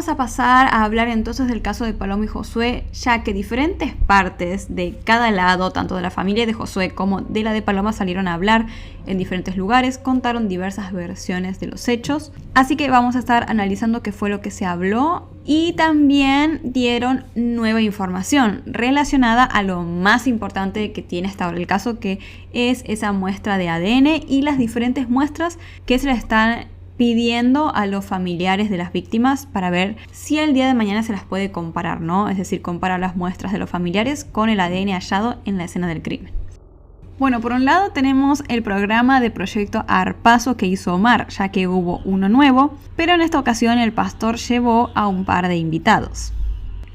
vamos a pasar a hablar entonces del caso de Paloma y Josué, ya que diferentes partes de cada lado, tanto de la familia de Josué como de la de Paloma, salieron a hablar en diferentes lugares, contaron diversas versiones de los hechos. Así que vamos a estar analizando qué fue lo que se habló y también dieron nueva información relacionada a lo más importante que tiene hasta ahora el caso, que es esa muestra de ADN y las diferentes muestras que se le están pidiendo a los familiares de las víctimas para ver si el día de mañana se las puede comparar, ¿no? Es decir, comparar las muestras de los familiares con el ADN hallado en la escena del crimen. Bueno, por un lado tenemos el programa de Proyecto Arpazo que hizo Omar, ya que hubo uno nuevo, pero en esta ocasión el pastor llevó a un par de invitados.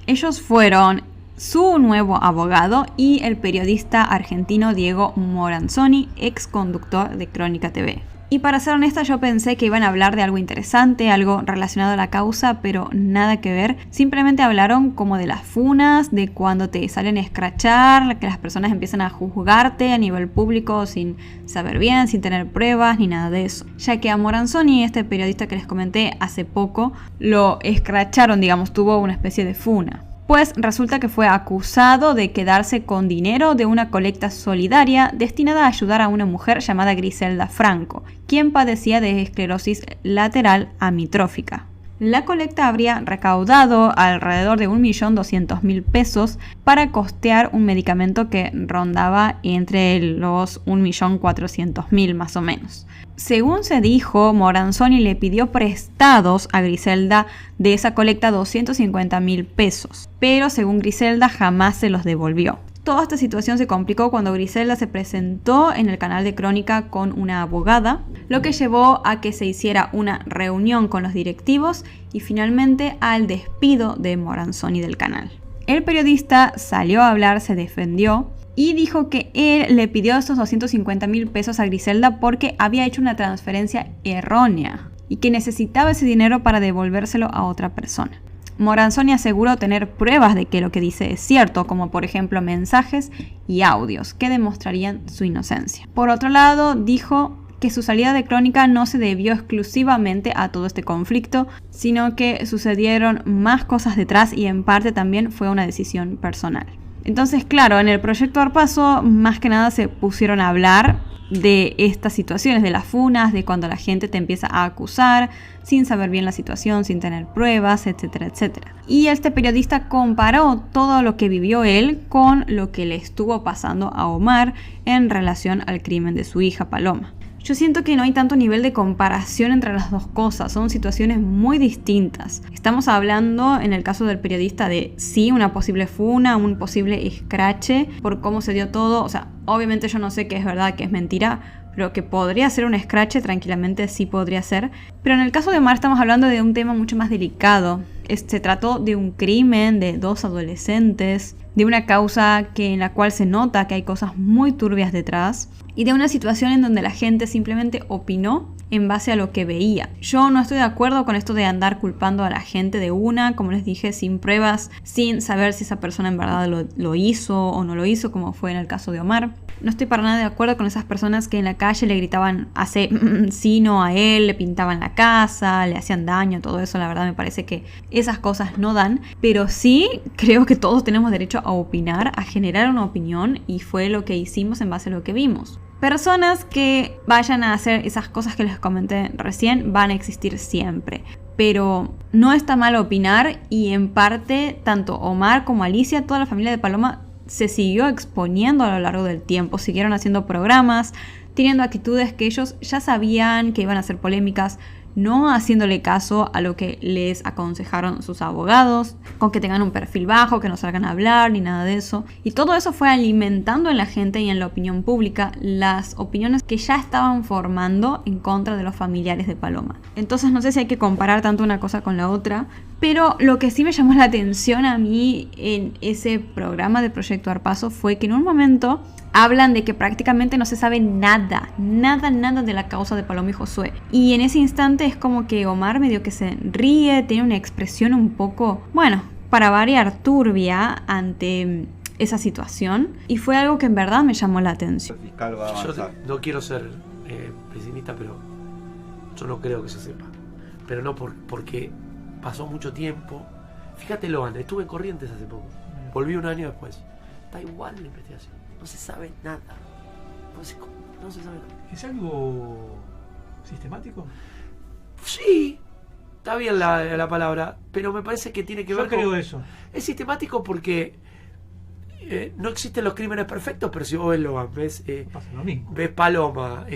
Ellos fueron su nuevo abogado y el periodista argentino Diego Moranzoni, ex conductor de Crónica TV. Y para ser honesta, yo pensé que iban a hablar de algo interesante, algo relacionado a la causa, pero nada que ver. Simplemente hablaron como de las funas, de cuando te salen a escrachar, que las personas empiezan a juzgarte a nivel público sin saber bien, sin tener pruebas, ni nada de eso. Ya que a Moranzoni, este periodista que les comenté hace poco, lo escracharon, digamos, tuvo una especie de funa. Pues resulta que fue acusado de quedarse con dinero de una colecta solidaria destinada a ayudar a una mujer llamada Griselda Franco, quien padecía de esclerosis lateral amitrófica. La colecta habría recaudado alrededor de 1.200.000 pesos para costear un medicamento que rondaba entre los 1.400.000 más o menos. Según se dijo, Moranzoni le pidió prestados a Griselda de esa colecta 250.000 pesos, pero según Griselda jamás se los devolvió. Toda esta situación se complicó cuando Griselda se presentó en el canal de Crónica con una abogada, lo que llevó a que se hiciera una reunión con los directivos y finalmente al despido de Moranzoni del canal. El periodista salió a hablar, se defendió y dijo que él le pidió esos 250.000 pesos a Griselda porque había hecho una transferencia errónea y que necesitaba ese dinero para devolvérselo a otra persona. Moranzoni aseguró tener pruebas de que lo que dice es cierto, como por ejemplo mensajes y audios que demostrarían su inocencia. Por otro lado, dijo que su salida de Crónica no se debió exclusivamente a todo este conflicto, sino que sucedieron más cosas detrás y en parte también fue una decisión personal. Entonces, claro, en el Proyecto Arpazo más que nada se pusieron a hablar de estas situaciones, de las funas, de cuando la gente te empieza a acusar sin saber bien la situación, sin tener pruebas, etcétera, etcétera. Y este periodista comparó todo lo que vivió él con lo que le estuvo pasando a Omar en relación al crimen de su hija Paloma. Yo siento que no hay tanto nivel de comparación entre las dos cosas, son situaciones muy distintas. Estamos hablando en el caso del periodista de sí, una posible funa, un posible escrache por cómo se dio todo. O sea, obviamente yo no sé qué es verdad, qué es mentira, pero que podría ser un escrache tranquilamente sí podría ser. Pero en el caso de Omar estamos hablando de un tema mucho más delicado. Se trató de un crimen de dos adolescentes, de una causa en la cual se nota que hay cosas muy turbias detrás y de una situación en donde la gente simplemente opinó en base a lo que veía. Yo no estoy de acuerdo con esto de andar culpando a la gente de una, como les dije, sin pruebas, sin saber si esa persona en verdad lo hizo o no lo hizo, como fue en el caso de Omar. No estoy para nada de acuerdo con esas personas que en la calle le gritaban hace sí, no a él, le pintaban la casa, le hacían daño, todo eso. La verdad me parece que esas cosas no dan, pero sí creo que todos tenemos derecho a opinar, a generar una opinión, y fue lo que hicimos en base a lo que vimos. Personas que vayan a hacer esas cosas que les comenté recién van a existir siempre, pero no está mal opinar, y en parte tanto Omar como Alicia, toda la familia de Paloma se siguió exponiendo a lo largo del tiempo, siguieron haciendo programas, teniendo actitudes que ellos ya sabían que iban a ser polémicas, no haciéndole caso a lo que les aconsejaron sus abogados, con que tengan un perfil bajo, que no salgan a hablar, ni nada de eso. Y todo eso fue alimentando en la gente y en la opinión pública las opiniones que ya estaban formando en contra de los familiares de Paloma. Entonces no sé si hay que comparar tanto una cosa con la otra, pero lo que sí me llamó la atención a mí en ese programa de Proyecto Arpazo fue que en un momento hablan de que prácticamente no se sabe nada de la causa de Paloma y Josué. Y en ese instante es como que Omar medio que se ríe, tiene una expresión un poco, bueno, para variar, turbia ante esa situación. Y fue algo que en verdad me llamó la atención. Yo no quiero ser pesimista, pero yo no creo que se sepa. Pero no porque pasó mucho tiempo. Fíjatelo, Ana, estuve en Corrientes hace poco. Volví un año después. Está igual la investigación. No se sabe nada. No se sabe nada. ¿Es algo sistemático? Sí, está bien la palabra, pero me parece que tiene que ver con... Yo creo eso. Es sistemático porque no existen los crímenes perfectos, pero si vos ves Logan, pasa lo mismo. Ves Paloma,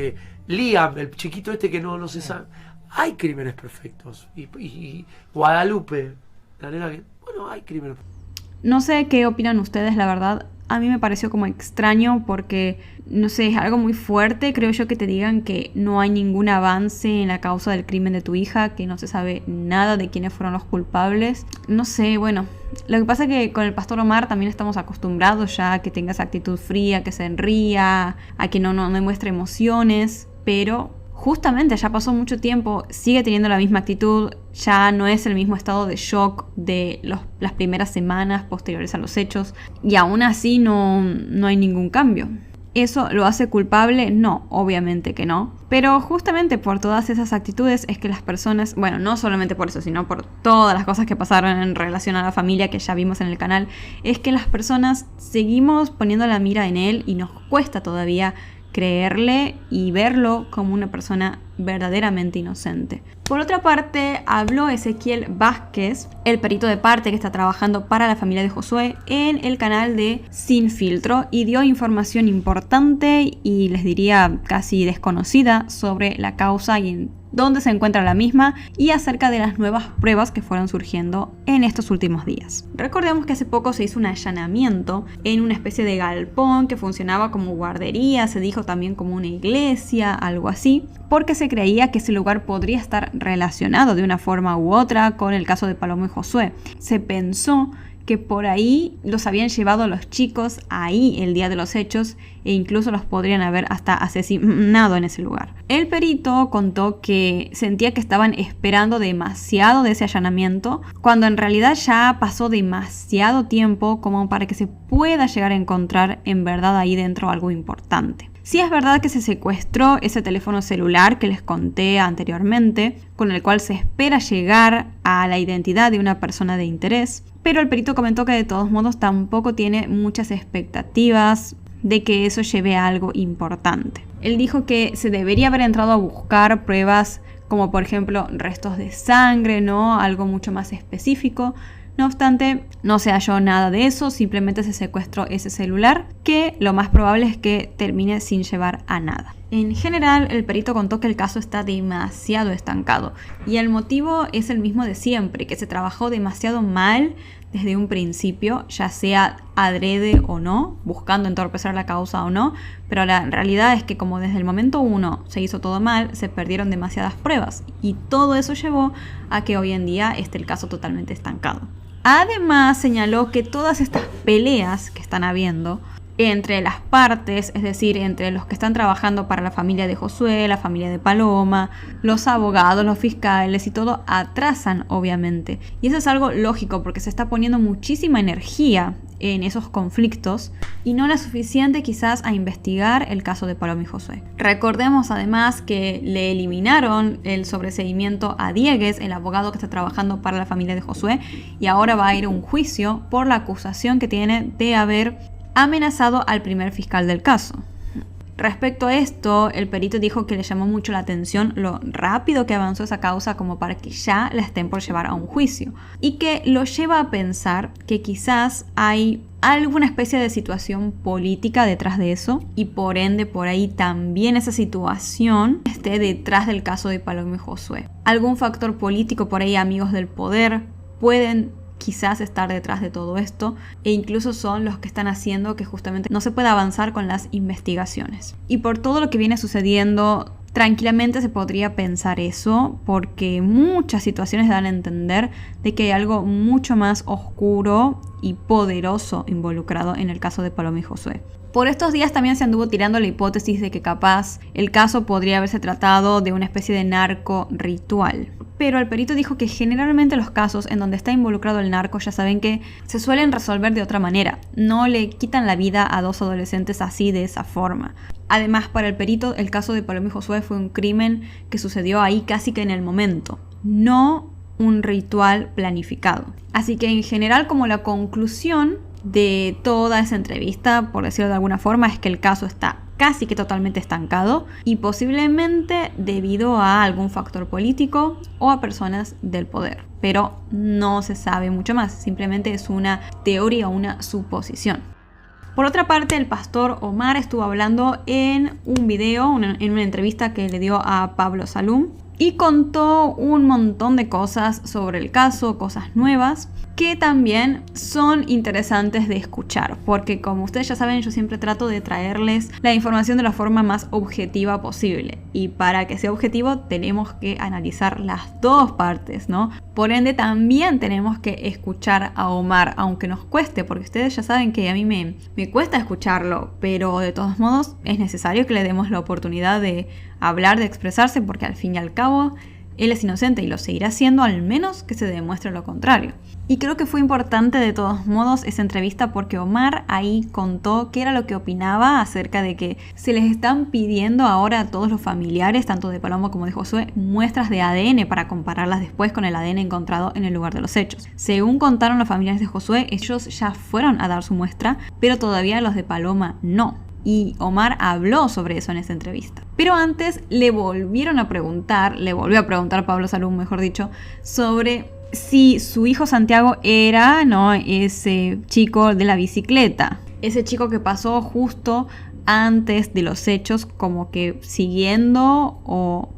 Liam, el chiquito este que no se sabe, hay crímenes perfectos. Y Guadalupe, la nena que... Bueno, hay crímenes perfectos. No sé qué opinan ustedes, la verdad. A mí me pareció como extraño porque, no sé, es algo muy fuerte, creo yo, que te digan que no hay ningún avance en la causa del crimen de tu hija, que no se sabe nada de quiénes fueron los culpables. No sé, bueno, lo que pasa es que con el Pastor Omar también estamos acostumbrados ya a que tenga esa actitud fría, que se enría, a que no demuestre emociones, pero... Justamente ya pasó mucho tiempo, sigue teniendo la misma actitud, ya no es el mismo estado de shock de las primeras semanas posteriores a los hechos y aún así no hay ningún cambio. ¿Eso lo hace culpable? No, obviamente que no. Pero justamente por todas esas actitudes es que las personas, bueno, no solamente por eso, sino por todas las cosas que pasaron en relación a la familia que ya vimos en el canal, es que las personas seguimos poniendo la mira en él y nos cuesta todavía creerle y verlo como una persona verdaderamente inocente. Por otra parte, habló Ezequiel Vázquez, el perito de parte que está trabajando para la familia de Josué en el canal de Sin Filtro, y dio información importante y les diría casi desconocida sobre la causa y en dónde se encuentra la misma y acerca de las nuevas pruebas que fueron surgiendo en estos últimos días. Recordemos que hace poco se hizo un allanamiento en una especie de galpón que funcionaba como guardería, se dijo también como una iglesia, algo así, porque se creía que ese lugar podría estar relacionado de una forma u otra con el caso de Paloma y Josué. Se pensó que por ahí los habían llevado los chicos ahí el día de los hechos e incluso los podrían haber hasta asesinado en ese lugar. El perito contó que sentía que estaban esperando demasiado de ese allanamiento, cuando en realidad ya pasó demasiado tiempo como para que se pueda llegar a encontrar en verdad ahí dentro algo importante. Sí es verdad que se secuestró ese teléfono celular que les conté anteriormente, con el cual se espera llegar a la identidad de una persona de interés, pero el perito comentó que de todos modos tampoco tiene muchas expectativas de que eso lleve a algo importante. Él dijo que se debería haber entrado a buscar pruebas como por ejemplo restos de sangre, ¿no? Algo mucho más específico. No obstante, no se halló nada de eso, simplemente se secuestró ese celular, que lo más probable es que termine sin llevar a nada. En general, el perito contó que el caso está demasiado estancado y el motivo es el mismo de siempre, que se trabajó demasiado mal desde un principio, ya sea adrede o no, buscando entorpecer la causa o no, pero la realidad es que como desde el momento 1 se hizo todo mal, se perdieron demasiadas pruebas y todo eso llevó a que hoy en día esté el caso totalmente estancado. Además, señaló que todas estas peleas que están habiendo entre las partes, es decir, entre los que están trabajando para la familia de Josué, la familia de Paloma, los abogados, los fiscales y todo, atrasan obviamente. Y eso es algo lógico porque se está poniendo muchísima energía en esos conflictos y no la suficiente quizás a investigar el caso de Paloma y Josué. Recordemos además que le eliminaron el sobreseguimiento a Diegues, el abogado que está trabajando para la familia de Josué, y ahora va a ir a un juicio por la acusación que tiene de haber amenazado al primer fiscal del caso. Respecto a esto, el perito dijo que le llamó mucho la atención lo rápido que avanzó esa causa como para que ya la estén por llevar a un juicio, y que lo lleva a pensar que quizás hay alguna especie de situación política detrás de eso y por ende por ahí también esa situación esté detrás del caso de Paloma y Josué. Algún factor político por ahí, amigos del poder, pueden quizás estar detrás de todo esto e incluso son los que están haciendo que justamente no se pueda avanzar con las investigaciones. Y por todo lo que viene sucediendo, tranquilamente se podría pensar eso, porque muchas situaciones dan a entender de que hay algo mucho más oscuro y poderoso involucrado en el caso de Paloma y Josué. Por estos días también se anduvo tirando la hipótesis de que capaz el caso podría haberse tratado de una especie de narco ritual. Pero el perito dijo que generalmente los casos en donde está involucrado el narco ya saben que se suelen resolver de otra manera. No le quitan la vida a dos adolescentes así, de esa forma. Además, para el perito, el caso de Paloma y Josué fue un crimen que sucedió ahí casi que en el momento. No un ritual planificado. Así que en general, como la conclusión de toda esa entrevista, por decirlo de alguna forma, es que el caso está casi que totalmente estancado y posiblemente debido a algún factor político o a personas del poder. Pero no se sabe mucho más, simplemente es una teoría o una suposición. Por otra parte, el pastor Omar estuvo hablando en un video, en una entrevista que le dio a Pablo Salum, y contó un montón de cosas sobre el caso, cosas nuevas, que también son interesantes de escuchar, porque como ustedes ya saben, yo siempre trato de traerles la información de la forma más objetiva posible, y para que sea objetivo tenemos que analizar las dos partes, ¿no? Por ende también tenemos que escuchar a Omar, aunque nos cueste, porque ustedes ya saben que a mí me cuesta escucharlo, pero de todos modos es necesario que le demos la oportunidad de hablar, de expresarse, porque al fin y al cabo él es inocente y lo seguirá siendo, al menos que se demuestre lo contrario. Y creo que fue importante de todos modos esa entrevista porque Omar ahí contó qué era lo que opinaba acerca de que se les están pidiendo ahora a todos los familiares, tanto de Paloma como de Josué, muestras de ADN para compararlas después con el ADN encontrado en el lugar de los hechos. Según contaron los familiares de Josué, ellos ya fueron a dar su muestra, pero todavía los de Paloma no. Y Omar habló sobre eso en esa entrevista. Pero antes le volvió a preguntar Pablo Salum, mejor dicho, sobre si su hijo Santiago era, ¿no?, ese chico de la bicicleta. Ese chico que pasó justo antes de los hechos, como que siguiendo o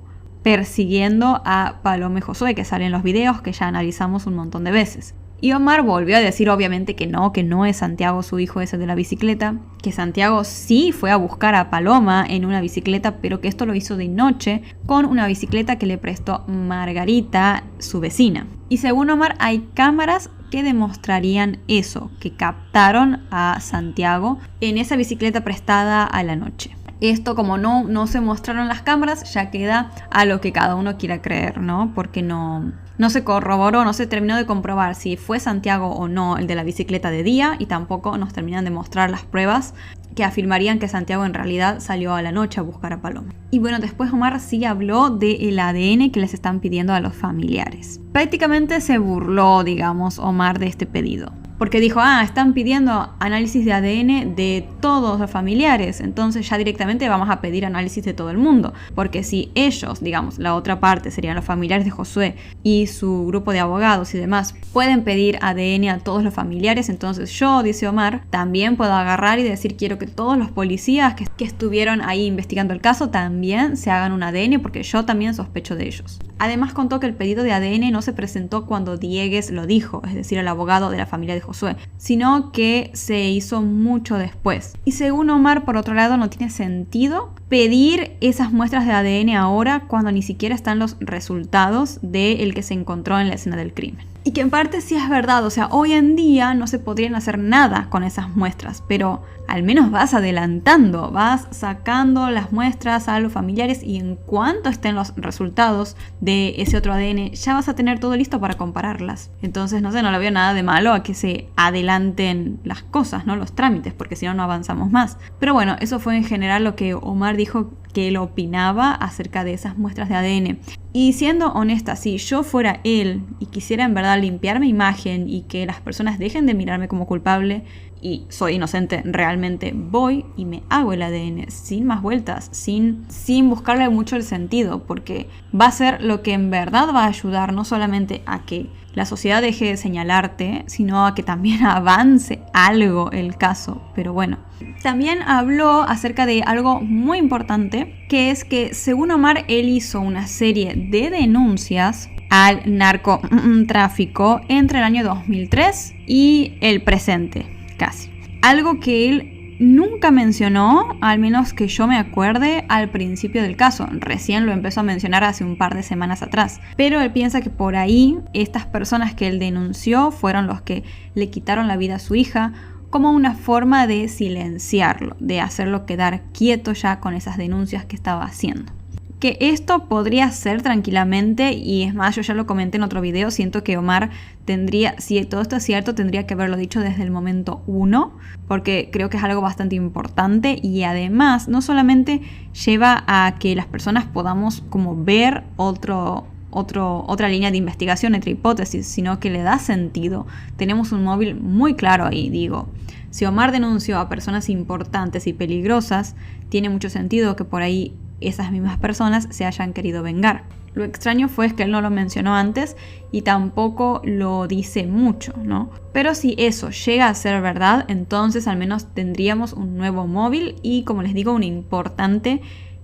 persiguiendo a Paloma y Josué, que salen en los videos que ya analizamos un montón de veces. Y Omar volvió a decir obviamente que no es Santiago su hijo ese de la bicicleta, que Santiago sí fue a buscar a Paloma en una bicicleta, pero que esto lo hizo de noche con una bicicleta que le prestó Margarita, su vecina. Y según Omar hay cámaras que demostrarían eso, que captaron a Santiago en esa bicicleta prestada a la noche. Esto, como no se mostraron las cámaras, ya queda a lo que cada uno quiera creer, ¿no? Porque no se corroboró, no se terminó de comprobar si fue Santiago o no el de la bicicleta de día, y tampoco nos terminan de mostrar las pruebas que afirmarían que Santiago en realidad salió a la noche a buscar a Paloma. Y bueno, después Omar sí habló del ADN que les están pidiendo a los familiares. Prácticamente se burló, digamos, Omar de este pedido. Porque dijo, están pidiendo análisis de ADN de todos los familiares, entonces ya directamente vamos a pedir análisis de todo el mundo. Porque si ellos, digamos, la otra parte serían los familiares de Josué y su grupo de abogados y demás, pueden pedir ADN a todos los familiares, entonces yo, dice Omar, también puedo agarrar y decir, quiero que todos los policías que estuvieron ahí investigando el caso también se hagan un ADN, porque yo también sospecho de ellos. Además contó que el pedido de ADN no se presentó cuando Diegues lo dijo, es decir, el abogado de la familia de Josué, sino que se hizo mucho después. Y según Omar, por otro lado, no tiene sentido pedir esas muestras de ADN ahora cuando ni siquiera están los resultados del que se encontró en la escena del crimen. Y que en parte sí es verdad, o sea, hoy en día no se podrían hacer nada con esas muestras, pero al menos vas adelantando, vas sacando las muestras a los familiares y en cuanto estén los resultados de ese otro ADN, ya vas a tener todo listo para compararlas. Entonces, no le veo nada de malo a que se adelanten las cosas, ¿no? Los trámites, porque si no, no avanzamos más. Pero bueno, eso fue en general lo que Omar dijo que él opinaba acerca de esas muestras de ADN. Y siendo honesta, si yo fuera él y quisiera en verdad limpiar mi imagen y que las personas dejen de mirarme como culpable y soy inocente, realmente voy y me hago el ADN sin más vueltas, sin buscarle mucho el sentido, porque va a ser lo que en verdad va a ayudar no solamente a que la sociedad deje de señalarte, sino a que también avance algo el caso. Pero bueno, también habló acerca de algo muy importante, que es que según Omar, él hizo una serie de denuncias al narcotráfico entre el año 2003 y el presente, casi. Algo que él nunca mencionó, al menos que yo me acuerde, al principio del caso. Recién lo empezó a mencionar hace un par de semanas atrás. Pero él piensa que por ahí estas personas que él denunció fueron los que le quitaron la vida a su hija, como una forma de silenciarlo, de hacerlo quedar quieto ya con esas denuncias que estaba haciendo. Que esto podría ser tranquilamente, y es más, yo ya lo comenté en otro video, siento que Omar tendría, si todo esto es cierto, tendría que haberlo dicho desde el momento 1, porque creo que es algo bastante importante y además no solamente lleva a que las personas podamos como ver otro otra línea de investigación, otra hipótesis, sino que le da sentido. Tenemos un móvil muy claro ahí, digo. Si Omar denunció a personas importantes y peligrosas, tiene mucho sentido que por ahí esas mismas personas se hayan querido vengar. Lo extraño fue que él no lo mencionó antes y tampoco lo dice mucho, ¿no? Pero si eso llega a ser verdad, entonces al menos tendríamos un nuevo móvil y, como les digo, una importante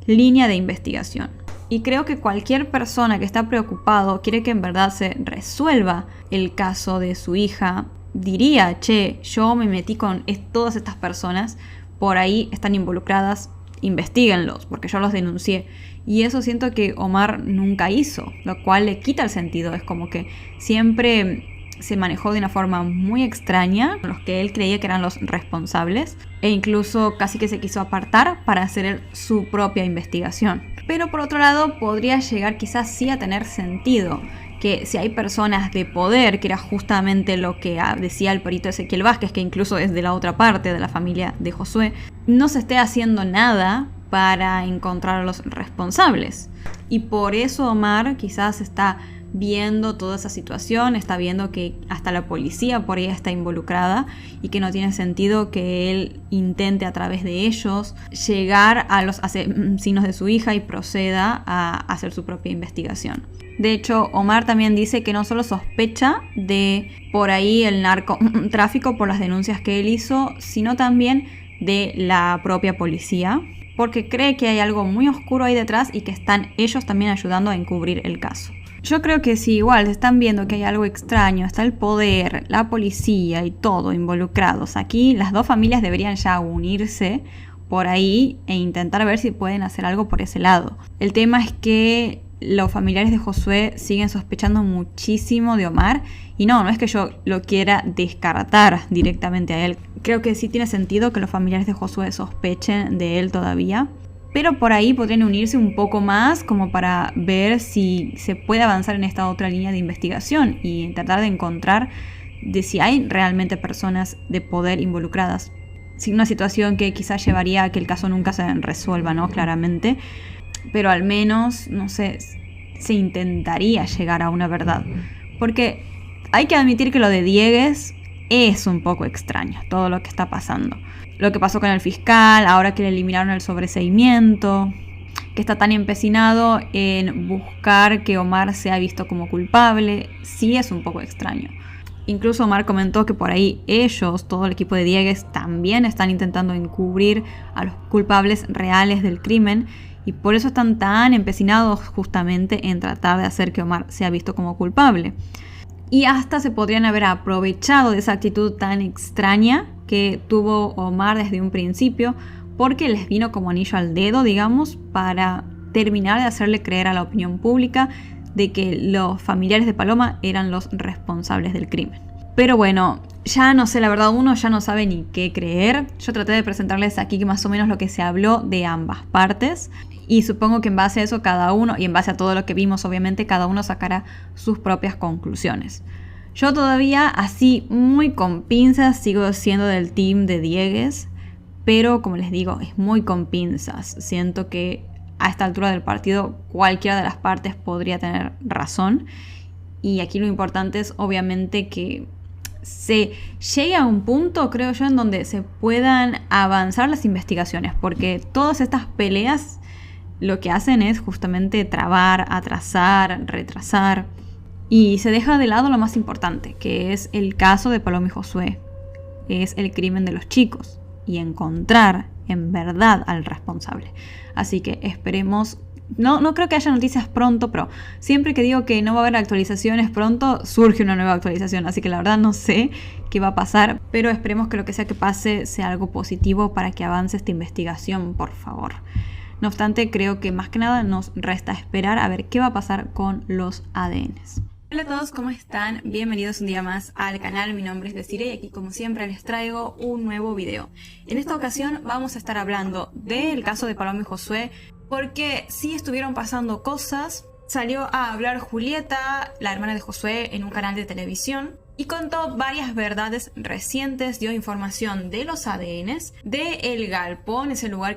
línea de investigación. Y creo que cualquier persona que está preocupado, quiere que en verdad se resuelva el caso de su hija, diría, che, yo me metí con todas estas personas, por ahí están involucradas, investíguenlos, porque yo los denuncié. Y eso siento que Omar nunca hizo, lo cual le quita el sentido. Es como que siempre se manejó de una forma muy extraña, los que él creía que eran los responsables, e incluso casi que se quiso apartar para hacer su propia investigación. Pero por otro lado, podría llegar quizás sí a tener sentido que si hay personas de poder, que era justamente lo que decía el perito Ezequiel Vázquez, que incluso es de la otra parte de la familia de Josué, no se esté haciendo nada para encontrar a los responsables. Y por eso Omar quizás está viendo toda esa situación, está viendo que hasta la policía por ahí está involucrada y que no tiene sentido que él intente a través de ellos llegar a los asesinos de su hija y proceda a hacer su propia investigación. De hecho, Omar también dice que no solo sospecha de por ahí el narcotráfico por las denuncias que él hizo, sino también de la propia policía, porque cree que hay algo muy oscuro ahí detrás y que están ellos también ayudando a encubrir el caso. Yo creo que si igual están viendo que hay algo extraño, está el poder, la policía y todo involucrados, aquí las dos familias deberían ya unirse por ahí e intentar ver si pueden hacer algo por ese lado. El tema es que los familiares de Josué siguen sospechando muchísimo de Omar y no es que yo lo quiera descartar directamente a él. Creo que sí tiene sentido que los familiares de Josué sospechen de él todavía, pero por ahí podrían unirse un poco más como para ver si se puede avanzar en esta otra línea de investigación y tratar de encontrar de si hay realmente personas de poder involucradas. Sí, una situación que quizás llevaría a que el caso nunca se resuelva, ¿no? Claramente. Pero al menos, no sé, se intentaría llegar a una verdad. Porque hay que admitir que lo de Diegues es un poco extraño, todo lo que está pasando. Lo que pasó con el fiscal, ahora que le eliminaron el sobreseimiento, que está tan empecinado en buscar que Omar sea visto como culpable, sí es un poco extraño. Incluso Omar comentó que por ahí ellos, todo el equipo de Diegues, también están intentando encubrir a los culpables reales del crimen y por eso están tan empecinados justamente en tratar de hacer que Omar sea visto como culpable. Y hasta se podrían haber aprovechado de esa actitud tan extraña que tuvo Omar desde un principio, porque les vino como anillo al dedo, digamos, para terminar de hacerle creer a la opinión pública de que los familiares de Paloma eran los responsables del crimen. Pero bueno, ya no sé, la verdad uno ya no sabe ni qué creer. Yo traté de presentarles aquí más o menos lo que se habló de ambas partes. Y supongo que en base a eso cada uno, y en base a todo lo que vimos obviamente, cada uno sacará sus propias conclusiones. Yo todavía así muy con pinzas sigo siendo del team de Diegues, pero como les digo, es muy con pinzas. Siento que a esta altura del partido cualquiera de las partes podría tener razón. Y aquí lo importante es obviamente que se llegue a un punto, creo yo, en donde se puedan avanzar las investigaciones, porque todas estas peleas lo que hacen es justamente trabar, atrasar, retrasar, y se deja de lado lo más importante, que es el caso de Paloma y Josué, es el crimen de los chicos y encontrar en verdad al responsable. Así que esperemos. No creo que haya noticias pronto, pero siempre que digo que no va a haber actualizaciones pronto, surge una nueva actualización. Así que la verdad no sé qué va a pasar, pero esperemos que lo que sea que pase sea algo positivo para que avance esta investigación, por favor. No obstante, creo que más que nada nos resta esperar a ver qué va a pasar con los ADNs. Hola a todos, ¿cómo están? Bienvenidos un día más al canal. Mi nombre es Desiree y aquí como siempre les traigo un nuevo video. En esta ocasión vamos a estar hablando del caso de Paloma y Josué, porque sí estuvieron pasando cosas. Salió a hablar Julieta, la hermana de Josué, en un canal de televisión y contó varias verdades recientes, dio información de los ADNs, de El Galpón, ese lugar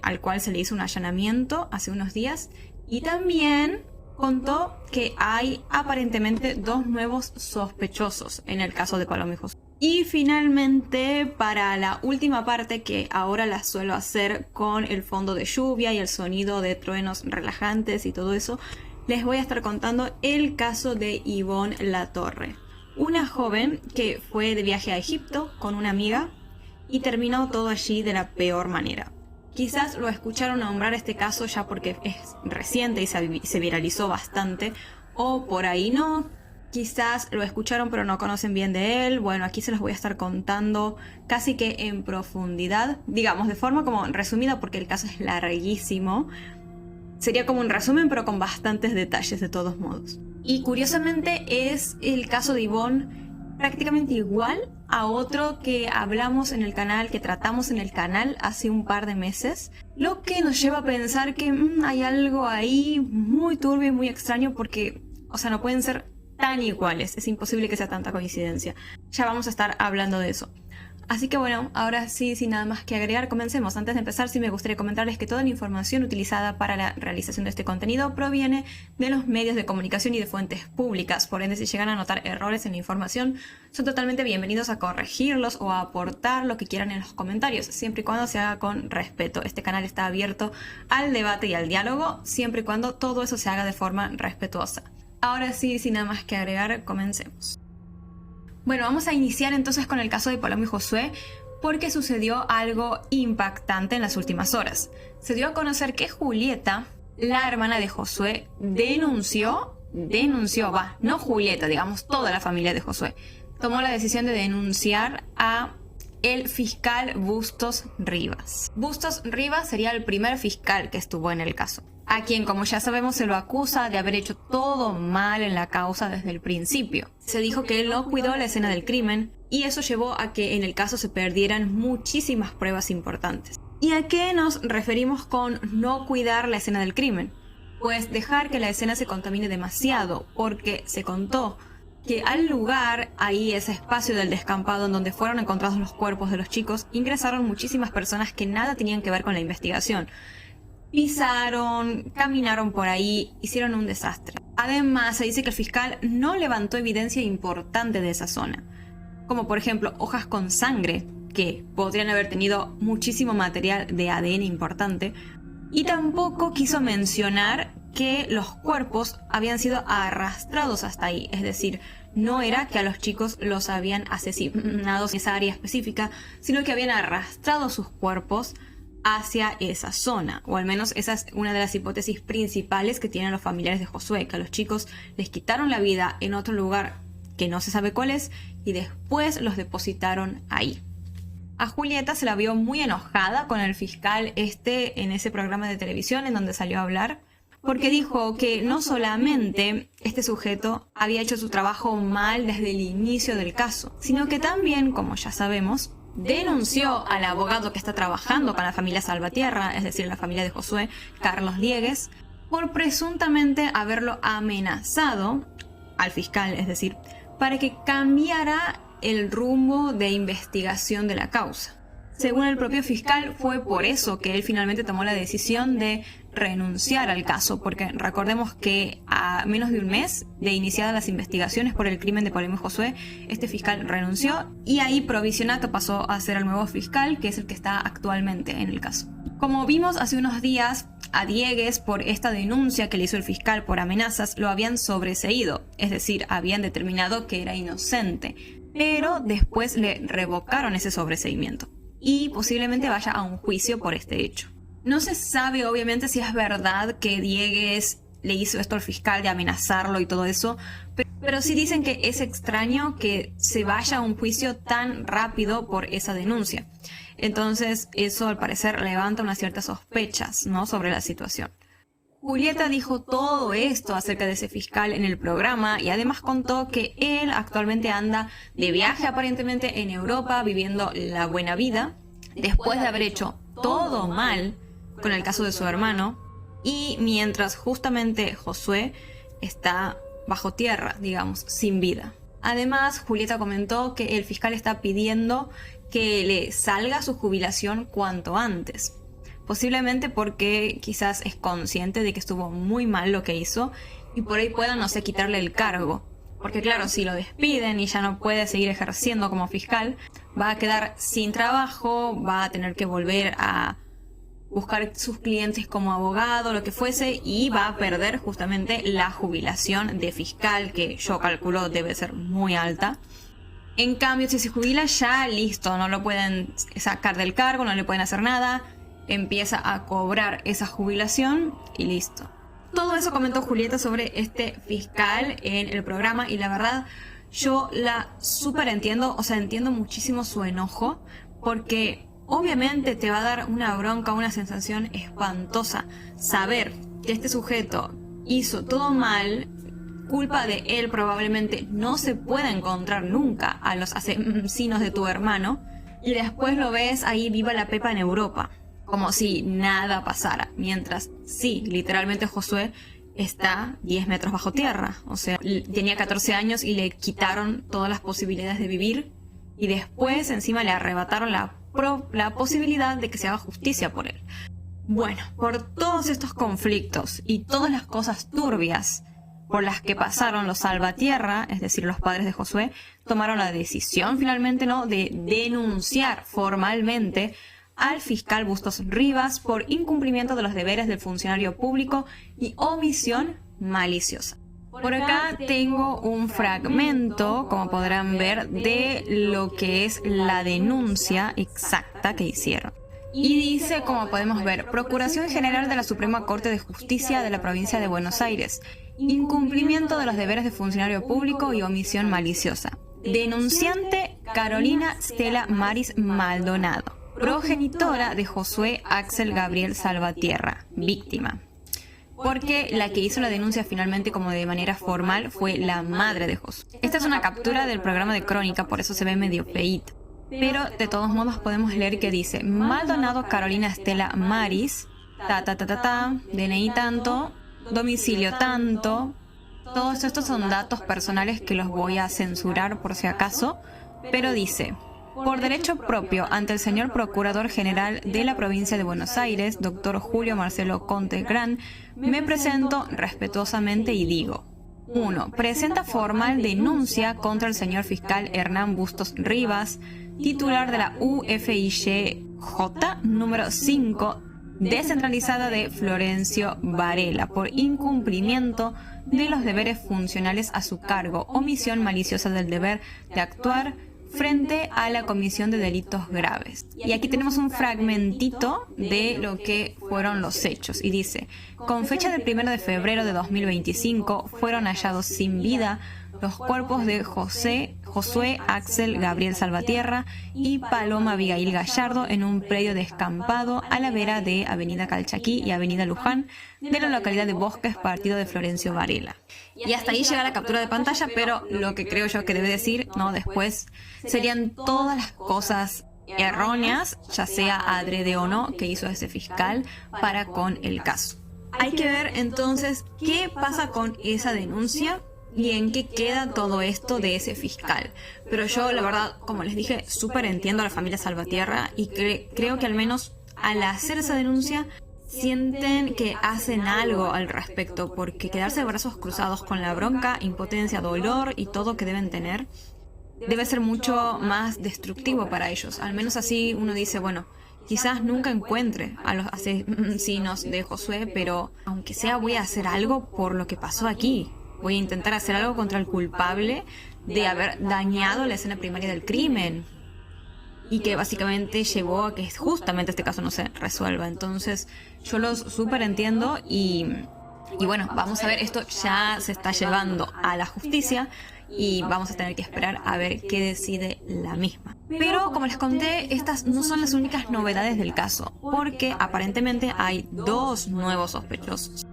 al cual se le hizo un allanamiento hace unos días, y también contó que hay aparentemente 2 nuevos sospechosos en el caso de Paloma y Josué. Y finalmente, para la última parte, que ahora la suelo hacer con el fondo de lluvia y el sonido de truenos relajantes y todo eso, les voy a estar contando el caso de Ivonne Latorre, una joven que fue de viaje a Egipto con una amiga y terminó todo allí de la peor manera. Quizás lo escucharon nombrar este caso ya porque es reciente y se viralizó bastante, o por ahí no. Quizás lo escucharon pero no conocen bien de él. Bueno, aquí se los voy a estar contando casi que en profundidad, digamos de forma como resumida porque el caso es larguísimo. Sería como un resumen pero con bastantes detalles de todos modos. Y curiosamente es el caso de Ivonne prácticamente igual a otro que hablamos en el canal, que tratamos en el canal hace un par de meses, lo que nos lleva a pensar que hay algo ahí muy turbio y muy extraño porque, o sea, no pueden ser tan iguales, es imposible que sea tanta coincidencia. Ya vamos a estar hablando de eso. Así que bueno, ahora sí, sin nada más que agregar, comencemos. Antes de empezar, sí me gustaría comentarles que toda la información utilizada para la realización de este contenido proviene de los medios de comunicación y de fuentes públicas. Por ende, si llegan a notar errores en la información, son totalmente bienvenidos a corregirlos o a aportar lo que quieran en los comentarios, siempre y cuando se haga con respeto. Este canal está abierto al debate y al diálogo, siempre y cuando todo eso se haga de forma respetuosa. Ahora sí, sin nada más que agregar, comencemos. Bueno, vamos a iniciar entonces con el caso de Paloma y Josué porque sucedió algo impactante en las últimas horas. Se dio a conocer que Julieta, la hermana de Josué, no Julieta, digamos toda la familia de Josué, tomó la decisión de denunciar a el fiscal Bustos Rivas. Bustos Rivas sería el primer fiscal que estuvo en el caso, a quien, como ya sabemos, se lo acusa de haber hecho todo mal en la causa desde el principio. Se dijo que él no cuidó la escena del crimen y eso llevó a que en el caso se perdieran muchísimas pruebas importantes. ¿Y a qué nos referimos con no cuidar la escena del crimen? Pues dejar que la escena se contamine demasiado, porque se contó que al lugar, ahí ese espacio del descampado en donde fueron encontrados los cuerpos de los chicos, ingresaron muchísimas personas que nada tenían que ver con la investigación. Pisaron, caminaron por ahí, hicieron un desastre. Además, se dice que el fiscal no levantó evidencia importante de esa zona, como por ejemplo hojas con sangre, que podrían haber tenido muchísimo material de ADN importante, y tampoco quiso mencionar que los cuerpos habían sido arrastrados hasta ahí, es decir, no era que a los chicos los habían asesinado en esa área específica, sino que habían arrastrado sus cuerpos hacia esa zona, o al menos esa es una de las hipótesis principales que tienen los familiares de Josué, que a los chicos les quitaron la vida en otro lugar que no se sabe cuál es y después los depositaron ahí. A Julieta se la vio muy enojada con el fiscal en ese programa de televisión en donde salió a hablar, porque dijo que no solamente este sujeto había hecho su trabajo mal desde el inicio del caso, sino que también, como ya sabemos, denunció al abogado que está trabajando con la familia Salvatierra, es decir, la familia de Josué, Carlos Diegues, por presuntamente haberlo amenazado al fiscal, es decir, para que cambiara el rumbo de investigación de la causa. Según el propio fiscal, fue por eso que él finalmente tomó la decisión de renunciar al caso, porque recordemos que a menos de un mes de iniciadas las investigaciones por el crimen de Paloma y Josué, este fiscal renunció y ahí Provisionato pasó a ser el nuevo fiscal, que es el que está actualmente en el caso. Como vimos hace unos días, a Diegues, por esta denuncia que le hizo el fiscal por amenazas, lo habían sobreseído, es decir, habían determinado que era inocente, pero después le revocaron ese sobreseimiento y posiblemente vaya a un juicio por este hecho. No se sabe obviamente si es verdad que Diegues le hizo esto al fiscal de amenazarlo y todo eso, pero sí dicen que es extraño que se vaya a un juicio tan rápido por esa denuncia. Entonces eso al parecer levanta unas ciertas sospechas, ¿no?, sobre la situación. Julieta dijo todo esto acerca de ese fiscal en el programa y además contó que él actualmente anda de viaje aparentemente en Europa viviendo la buena vida después de haber hecho todo mal con el caso de su hermano y mientras justamente Josué está bajo tierra, digamos, sin vida. Además, Julieta comentó que el fiscal está pidiendo que le salga su jubilación cuanto antes. Posiblemente porque quizás es consciente de que estuvo muy mal lo que hizo y por ahí puedan, no sé, quitarle el cargo. Porque claro, si lo despiden y ya no puede seguir ejerciendo como fiscal, va a quedar sin trabajo, va a tener que volver a buscar sus clientes como abogado, lo que fuese, y va a perder justamente la jubilación de fiscal, que yo calculo debe ser muy alta. En cambio, si se jubila ya listo, no lo pueden sacar del cargo, no le pueden hacer nada, empieza a cobrar esa jubilación y listo. Todo eso comentó Julieta sobre este fiscal en el programa y la verdad yo la súper entiendo, o sea, entiendo muchísimo su enojo porque obviamente te va a dar una bronca, una sensación espantosa saber que este sujeto hizo todo mal. Culpa de él probablemente no se pueda encontrar nunca a los asesinos de tu hermano y después lo ves ahí viva la pepa en Europa, como si nada pasara, mientras sí, literalmente Josué está 10 metros bajo tierra, o sea, tenía 14 años y le quitaron todas las posibilidades de vivir y después encima le arrebataron la posibilidad de que se haga justicia por él. Bueno, por todos estos conflictos y todas las cosas turbias por las que pasaron los Salvatierra, es decir, los padres de Josué, tomaron la decisión finalmente, ¿no?, de denunciar formalmente al fiscal Bustos Rivas por incumplimiento de los deberes del funcionario público y omisión maliciosa. Por acá tengo un fragmento, como podrán ver, de lo que es la denuncia exacta que hicieron. Y dice, como podemos ver, Procuración General de la Suprema Corte de Justicia de la Provincia de Buenos Aires. Incumplimiento de los deberes de funcionario público y omisión maliciosa. Denunciante Carolina Stella Maris Maldonado. Progenitora de Josué Axel Gabriel Salvatierra. Víctima. Porque la que hizo la denuncia finalmente como de manera formal fue la madre de Josué. Esta es una captura del programa de Crónica, por eso se ve medio feíto. Pero de todos modos podemos leer que dice Maldonado Carolina Stella Maris, DNI tanto, domicilio tanto. Todos estos son datos personales que los voy a censurar por si acaso, pero dice: por derecho propio ante el señor Procurador General de la Provincia de Buenos Aires, doctor Julio Marcelo Conte Gran, me presento respetuosamente y digo: 1. Presenta formal denuncia contra el señor fiscal Hernán Bustos Rivas, titular de la UFIJ número 5, descentralizada de Florencio Varela, por incumplimiento de los deberes funcionales a su cargo, omisión maliciosa del deber de actuar frente a la comisión de delitos graves. Y aquí tenemos un fragmentito de lo que fueron los hechos. Y dice: con fecha del 1 de febrero de 2025 fueron hallados sin vida los cuerpos de Josué Axel Gabriel Salvatierra y Paloma Abigail Gallardo en un predio descampado a la vera de Avenida Calchaquí y Avenida Luján de la localidad de Bosques, partido de Florencio Varela. Y hasta ahí llega la captura de pantalla, pero lo que creo yo que debe decir, ¿no?, después serían todas las cosas erróneas, ya sea adrede o no, que hizo ese fiscal para con el caso. Hay que ver entonces qué pasa con esa denuncia y en qué queda todo esto de ese fiscal. Pero yo, la verdad, como les dije, súper entiendo a la familia Salvatierra y creo que al menos al hacer esa denuncia sienten que hacen algo al respecto, porque quedarse de brazos cruzados con la bronca, impotencia, dolor y todo que deben tener debe ser mucho más destructivo para ellos. Al menos así uno dice, bueno, quizás nunca encuentre a los asesinos de Josué, pero aunque sea voy a hacer algo por lo que pasó aquí. Voy a intentar hacer algo contra el culpable de haber dañado la escena primaria del crimen y que básicamente llevó a que justamente este caso no se resuelva. Entonces yo los súper entiendo y bueno, vamos a ver, esto ya se está llevando a la justicia y vamos a tener que esperar a ver qué decide la misma. Pero como les conté, estas no son las únicas novedades del caso, porque aparentemente hay 2 nuevos sospechosos.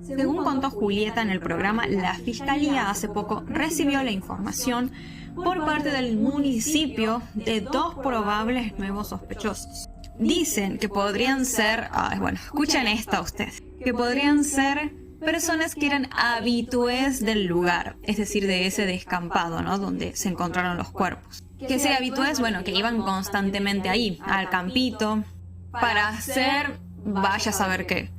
Según contó Julieta en el programa, la Fiscalía hace poco recibió la información por parte del municipio de 2 probables nuevos sospechosos. Dicen que podrían ser, bueno, escuchen esta ustedes, que podrían ser personas que eran habitués del lugar, es decir, de ese descampado, ¿no?, donde se encontraron los cuerpos. Que ser habitués, bueno, que iban constantemente ahí, al campito, para hacer, vaya a saber qué.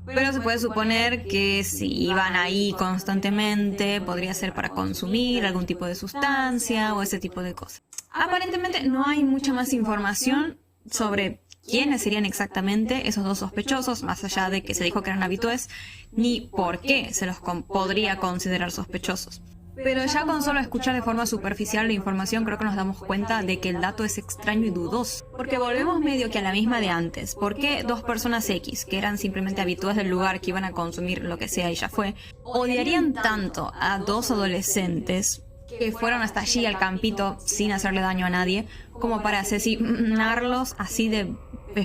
Pero se puede suponer que si iban ahí constantemente, podría ser para consumir algún tipo de sustancia o ese tipo de cosas. Aparentemente no hay mucha más información sobre quiénes serían exactamente esos dos sospechosos, más allá de que se dijo que eran habitués, ni por qué se los podría considerar sospechosos. Pero ya con solo escuchar de forma superficial la información creo que nos damos cuenta de que el dato es extraño y dudoso. Porque volvemos medio que a la misma de antes. ¿Por qué dos personas X, que eran simplemente habitués del lugar, que iban a consumir lo que sea y ya fue, odiarían tanto a dos adolescentes que fueron hasta allí al campito sin hacerle daño a nadie, como para asesinarlos así de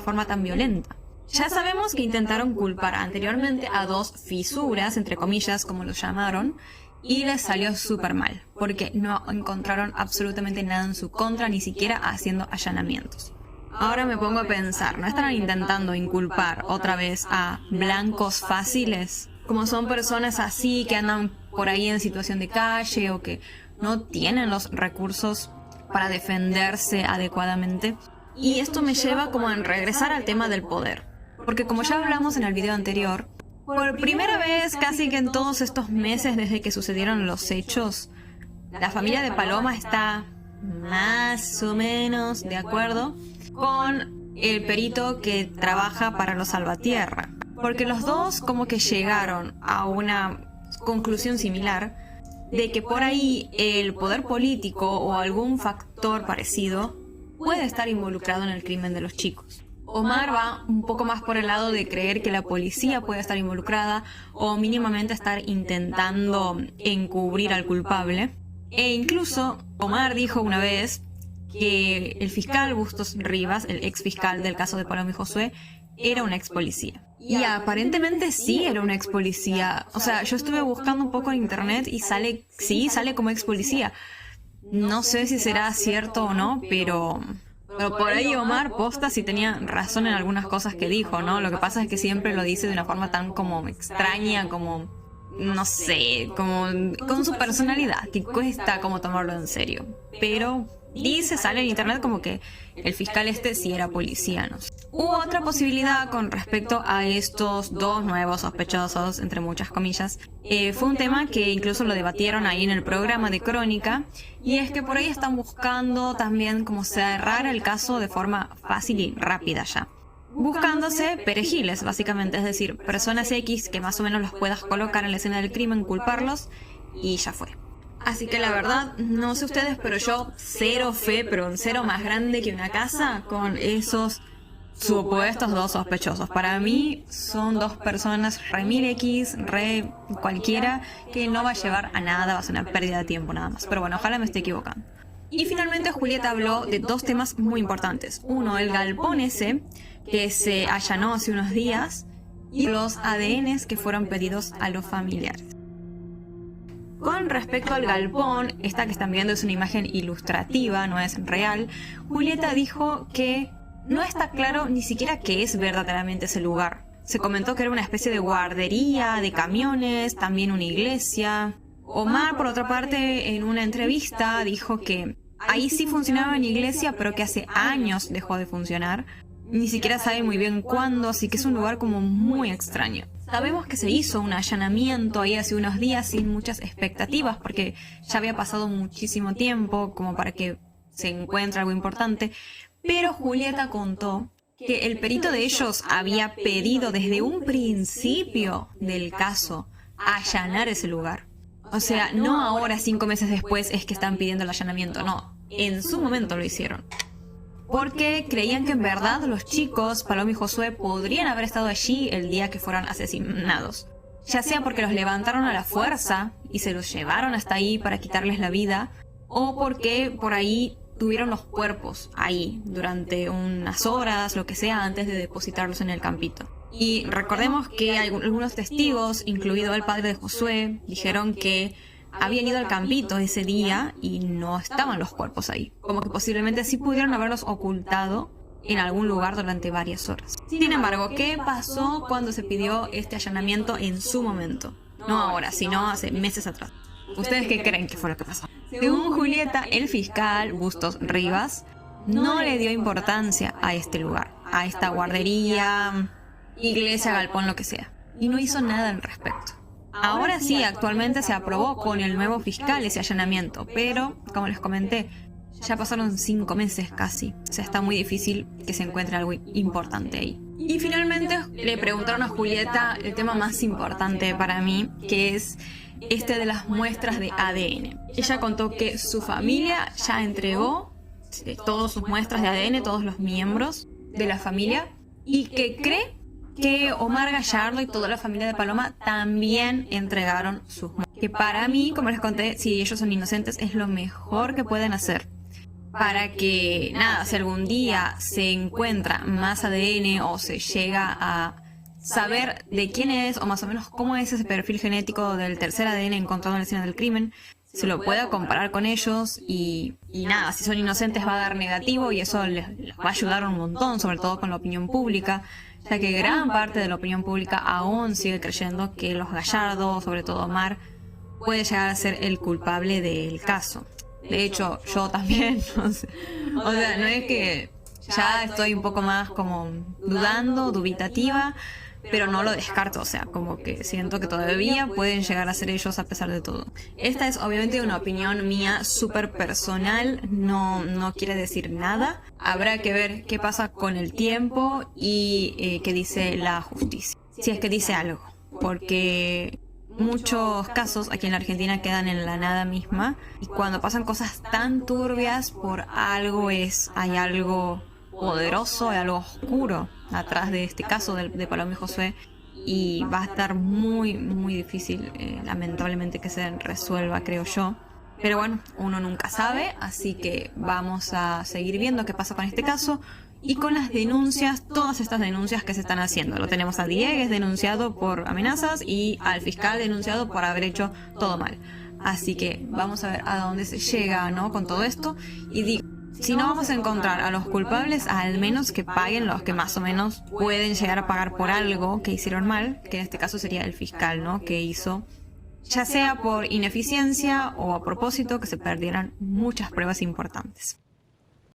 forma tan violenta? Ya sabemos que intentaron culpar anteriormente a dos fisuras, entre comillas, como los llamaron, y les salió súper mal, porque no encontraron absolutamente nada en su contra, ni siquiera haciendo allanamientos. Ahora me pongo a pensar, ¿no estarán intentando inculpar otra vez a blancos fáciles? Como son personas así que andan por ahí en situación de calle o que no tienen los recursos para defenderse adecuadamente. Y esto me lleva como a regresar al tema del poder. Porque como ya hablamos en el video anterior, por primera vez casi que en todos estos meses desde que sucedieron los hechos, la familia de Paloma está más o menos de acuerdo con el perito que trabaja para los Salvatierra. Porque los dos como que llegaron a una conclusión similar de que por ahí el poder político o algún factor parecido puede estar involucrado en el crimen de los chicos. Omar va un poco más por el lado de creer que la policía puede estar involucrada o mínimamente estar intentando encubrir al culpable. E incluso Omar dijo una vez que el fiscal Bustos Rivas, el ex fiscal del caso de Paloma y Josué, era un ex policía. Y aparentemente sí era un ex policía. O sea, yo estuve buscando un poco en internet y sale como ex policía. No sé si será cierto o no, pero por ahí Omar posta sí tenía razón en algunas cosas que dijo, ¿no? Lo que pasa es que siempre lo dice de una forma tan como extraña, como, no sé, como con su personalidad, que cuesta como tomarlo en serio. Pero sale en internet como que el fiscal sí era policía, ¿no? Hubo otra posibilidad con respecto a estos dos nuevos sospechosos, entre muchas comillas. Fue un tema que incluso lo debatieron ahí en el programa de Crónica, y es que por ahí están buscando también como cerrar el caso de forma fácil y rápida ya. Buscándose perejiles, básicamente, es decir, personas X que más o menos los puedas colocar en la escena del crimen, culparlos, y ya fue. Así que la verdad, no sé ustedes, pero yo cero fe, pero un cero más grande que una casa con esos supuestos dos sospechosos. Para mí son dos personas re mil X, re cualquiera, que no va a llevar a nada, va a ser una pérdida de tiempo nada más. Pero bueno, ojalá me esté equivocando. Y finalmente Julieta habló de dos temas muy importantes. Uno, el galpón ese que se allanó hace unos días, y los ADNs que fueron pedidos a los familiares. Con respecto al galpón, esta que están viendo es una imagen ilustrativa, no es real. Julieta dijo que no está claro ni siquiera qué es verdaderamente ese lugar. Se comentó que era una especie de guardería, de camiones, también una iglesia. Omar, por otra parte, en una entrevista dijo que ahí sí funcionaba una iglesia, pero que hace años dejó de funcionar. Ni siquiera sabe muy bien cuándo, así que es un lugar como muy extraño. Sabemos que se hizo un allanamiento ahí hace unos días sin muchas expectativas, porque ya había pasado muchísimo tiempo como para que se encuentre algo importante. Pero Julieta contó que el perito de ellos había pedido desde un principio del caso allanar ese lugar. O sea, no ahora, 5 meses después, es que están pidiendo el allanamiento, no. En su momento lo hicieron. Porque creían que en verdad los chicos, Paloma y Josué, podrían haber estado allí el día que fueron asesinados. Ya sea porque los levantaron a la fuerza y se los llevaron hasta ahí para quitarles la vida, o porque por ahí tuvieron los cuerpos ahí durante unas horas, lo que sea, antes de depositarlos en el campito. Y recordemos que algunos testigos, incluido el padre de Josué, dijeron que habían ido al campito ese día y no estaban los cuerpos ahí. Como que posiblemente sí pudieron haberlos ocultado en algún lugar durante varias horas. Sin embargo, ¿qué pasó cuando se pidió este allanamiento en su momento? No ahora, sino hace meses atrás. ¿Ustedes qué creen que fue lo que pasó? Según Julieta, el fiscal Bustos Rivas no le dio importancia a este lugar, a esta guardería, iglesia, galpón, lo que sea. y no hizo nada al respecto. Ahora sí, actualmente se aprobó con el nuevo fiscal ese allanamiento, pero, como les comenté, ya pasaron 5 meses casi. O sea, está muy difícil que se encuentre algo importante ahí. Y finalmente le preguntaron a Julieta el tema más importante para mí, que es este de las muestras de ADN. Ella contó que su familia ya entregó todas sus muestras de ADN, todos los miembros de la familia, y que cree que Omar Gallardo y toda la familia de Paloma también entregaron sus muestras. Que para mí, como les conté, si ellos son inocentes, es lo mejor que pueden hacer. Para que, nada, si algún día se encuentra más ADN o se llega a saber de quién es o más o menos cómo es ese perfil genético del tercer ADN encontrado en la escena del crimen, se lo pueda comparar con ellos y nada, si son inocentes va a dar negativo y eso les va a ayudar un montón, sobre todo con la opinión pública, ya que gran parte de la opinión pública aún sigue creyendo que los Gallardo, sobre todo Omar, puede llegar a ser el culpable del caso. De hecho, yo también, o sea, no es que ya estoy un poco más como dudando, dubitativa, pero no lo descarto, o sea, como que siento que todavía pueden llegar a ser ellos a pesar de todo. Esta es obviamente una opinión mía súper personal, no quiere decir nada. Habrá que ver qué pasa con el tiempo y qué dice la justicia, si es que dice algo, porque muchos casos aquí en la Argentina quedan en la nada misma y cuando pasan cosas tan turbias por algo hay algo poderoso, hay algo oscuro atrás de este caso de Paloma y Josué y va a estar muy difícil lamentablemente que se resuelva, creo yo. Pero bueno, uno nunca sabe, así que vamos a seguir viendo qué pasa con este caso y con las denuncias, todas estas denuncias que se están haciendo. Lo tenemos a Diegues denunciado por amenazas y al fiscal denunciado por haber hecho todo mal. Así que vamos a ver a dónde se llega, ¿no? Con todo esto. Y digo, si no vamos a encontrar a los culpables, al menos que paguen los que más o menos pueden llegar a pagar por algo que hicieron mal, que en este caso sería el fiscal, ¿no? Que hizo, ya sea por ineficiencia o a propósito, que se perdieran muchas pruebas importantes.